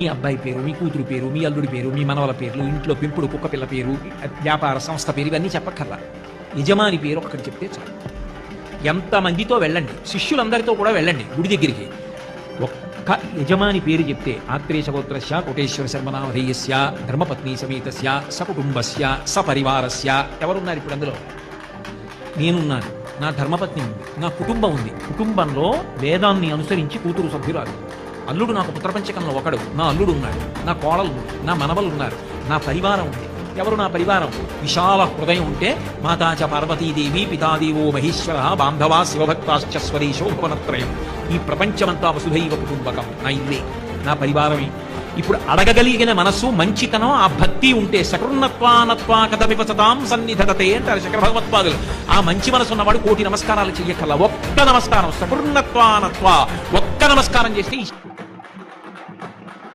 మీ అబ్బాయి పేరు, మీ కూతురు పేరు, మీ అల్లుడి పేరు, మీ మనవల పేర్లు, ఇంట్లో పెంపుడు కుక్క పిల్ల పేరు, వ్యాపార సంస్థ పేరు, ఇవన్నీ చెప్పక్కర్లా. యజమాని పేరు ఒక్కటి చెప్తే చాలు. ఎంతమందితో వెళ్ళండి, శిష్యులందరితో కూడా వెళ్ళండి గుడి దగ్గరికి, ఒక్క యజమాని పేరు చెప్తే ఆత్రేయగోత్రస్య కోటేశ్వర శర్మనామధేయస్య ధర్మపత్ని సమేతస్య సకుటుంబస్య సపరివారస్య. ఎవరున్నారు ఇప్పుడు అందులో? నేనున్నాను, నా ధర్మపత్ని ఉంది, నా కుటుంబం ఉంది. కుటుంబంలో వేదాన్ని అనుసరించి కూతురు సభ్యురాలు, అల్లుడు నాకు పుత్రపంచకంలో ఒకడు, నా అల్లుడు ఉన్నాడు, నా కోడలు ఉంది, నా మనవలు ఉన్నారు, నా పరివారం ఉంది. ఎవరు నా పరివారం? విశాల హృదయం ఉంటే మాతాచ పార్వతీదేవి, పితాదేవో మహేశ్వర, బాంధవా శివభక్తాశ్చ స్వదేశో భువనత్రయం. ఈ ప్రపంచమంతా వసుధైవ కుటుంబకం, నా ఇల్లే, నా పరివారమే. ఇప్పుడు అడగగలిగిన మనస్సు, మంచితనం, ఆ భక్తి ఉంటే సకృన్నత్వానత్వా కథమిపసతాం సన్నిధతే అంటారు శంకర భగవత్పాదులు. ఆ మంచి మనసు ఉన్నవాడు కోటి నమస్కారాలు చెయ్యకల్లా ఒక్క నమస్కారం, సకృన్నత్వానత్వా ఒక్క నమస్కారం చేస్తే